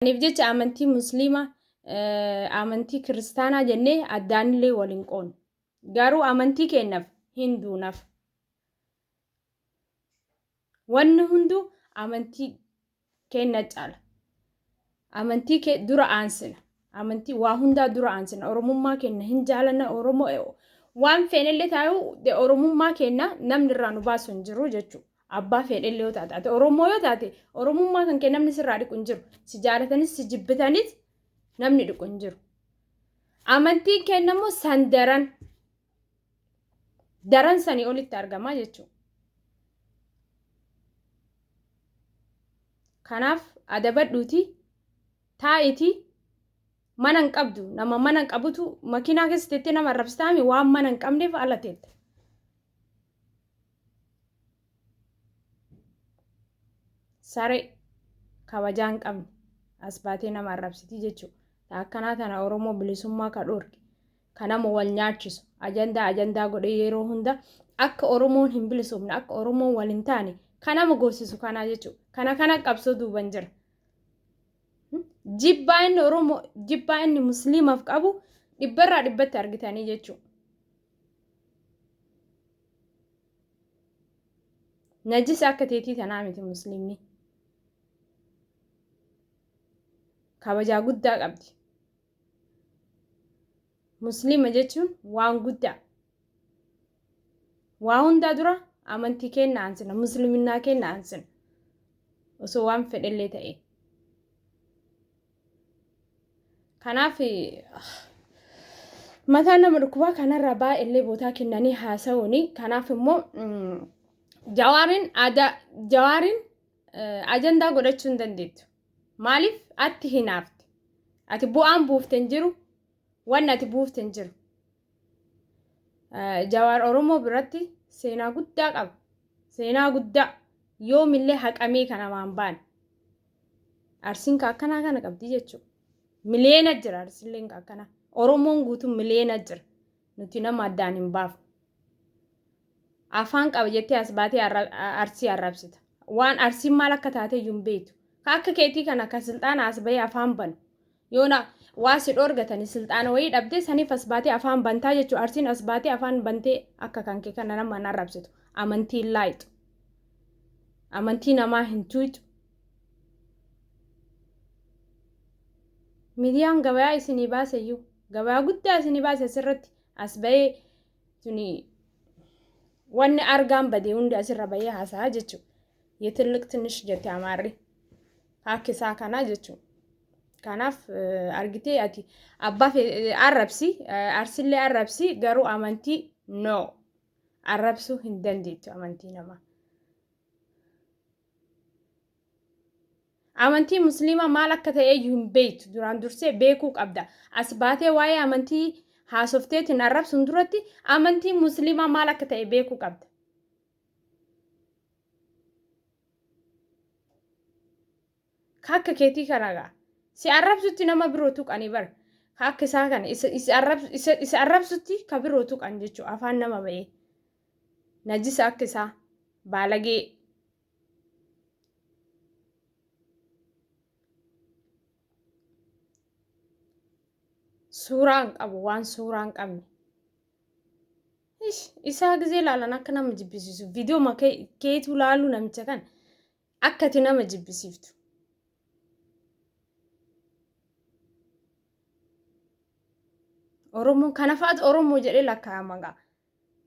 Aniif jecha amantii musliimaa amantii kiristaanaa jennee addaanillee waliin qoonu. Garuu amantii kennaaf hinduunaaf. Wanni hunduu amantii kenna caala. Amantii kee dura aansina. Amantii waa hundaa dura aansina. Oromummaa kenna hin jaalanna Oromoo waan feenillee taa'u Oromummaa kenna namni irraa nu baasu hin jiru jechuudha. Abbaa fedhellee yoo taate Oromoo yoo taate Oromummaa kan kee namni sirraa dhiqu hin jiru. Si jaalatanis si jibbitanis namni dhiqu hin jiru. Amantiin kennamoo san daran sanii olitti argama jechuudha. Kanaaf adabadhuuti taa'iti mana hin qabdu nama mana hin qabutu makiinaa keessatti nama arrabsitaami waan mana hin qabneef ala teetta. Saree kabajaa hin qabne as baatee nama arrabsiti jechuudha. Akkanaa tana Oromoo bilisummaa ka dhorke kanama wal nyaachisu ajandaa godhee yeroo hunda akka Oromoon hin bilisumne akka Oromoon wal hin taane kanama gorsisu kanaa jechuudha. Kana qabsoo duuban jira. Jibbaa inni Oromoo jibbaa inni musliimaaf qabu dhibbarraa dhibbatti argitanii jechuudha. Najisa akka teetii tanaa miti musliimni. Kabajaa guddaa qabdi. Musliima jechuun waan guddaa. Waa hundaa dura amantii kenna aansina. Musliiminaa kenna aansina. Osoo waan fedhellee ta'e. Kanaaf mataan nama dhukkubaa kanarraa baay'ee bootaa kennanii haasa'uuni. Kanaaf immoo Jawaariin ajandaa godhachuu hin dandeettu. Maaliif ati hinaafte? Ati bu'aan buufte hin jiru. Wanni ati buufte hin jiru. Jawaar Oromoo biratti seenaa guddaa qaba. Seenaa guddaa yoomillee haqamee kana waan baan. Arsiin akkanaa kana qabdi jechuudha. Miliyeena jira arsiilleen akkanaa. Oromoon guutuun miliyeena jira. Nuti nama addaan hin baafnu. Afaan qaba jettee as baatee arsii arrabsita. Waan arsiin maal akka taate iyyuu hin beektu. Akka keetii kana akka silxaana as bahee afaan banu. Yoona waa si dhoorgatanii silxaana wayii dhabdee saniif as baatee afaan bantaa jechuudha. Arsiin as baatee afaan bantee akka kan kee kana nama hin arrabsitu. Amantii hin laayitu. Amantii namaa hin tuutu. Miidiyaan gabayaa isinii baase iyyuu gabayaa guddaa isinii baase asirratti as bahee tuni wanni argaan badee hundi asirra bahee haasaa jechuudha. Yetilliq tinish jette amaarri. Hakkisaa kanaa jechuudha. Kanaaf argitee ati abbaaf arrabsi arsillee arrabsi garuu amantii no arrabsuu hin dandeettu amantii namaa. Amantii musliimaa maal akka ta'e iyyuu hin beektu duraan dursee beekuu qabda. As baatee waa'ee amantii haasofteetiin arrabsuun duratti amantii musliimaa maal akka ta'e beekuu qabda. Akka keetii kanagaa si arrabsutti nama biroo tuqanii bara. Akka isaa kana isa arrabsutti ka biroo tuqan jechuudha afaan nama ba'ee. Najisa akka isaa baalagee. Suuraan qabu waan suuraan qabne. Isaa gizee ilaalan akka nama jibbisiisu. Viidiyoo keetu laaluu namicha kan akkati nama jibbisiiftu. Oromoo kana fa'aatu Oromoo jedhee lakkaa'ama gaa.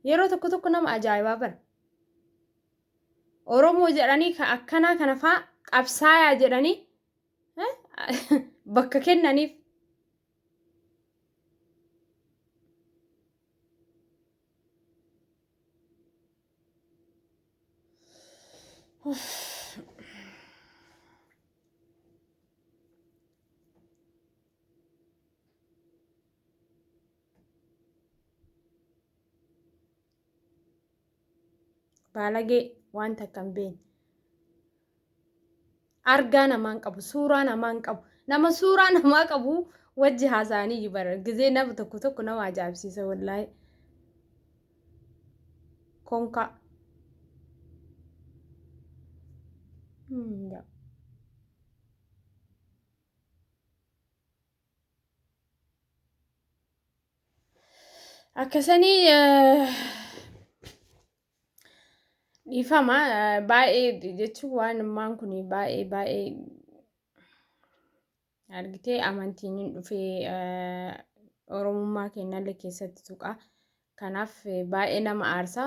Yeroo tokko nama ajaa'ibaa bara. Oromoo jedhanii akkanaa kana fa'aa qabsaayaa jedhanii bakka kennaniif. Baalagee waan takka hin beekne. Argaa namaan qabu, suuraa namaan qabu. Nama suuraa namaa qabu wajji haasa'anii bara. Gizee nama tokko nama ajaa'ibsiisa wallaahi. Konka. akkasanii dhiifama baay'ee jechuun waan ammaan kun baay'ee argitee amantiin dhufee oromummaa keenyallee keessatti tuqa kanaaf baay'ee nama aarsa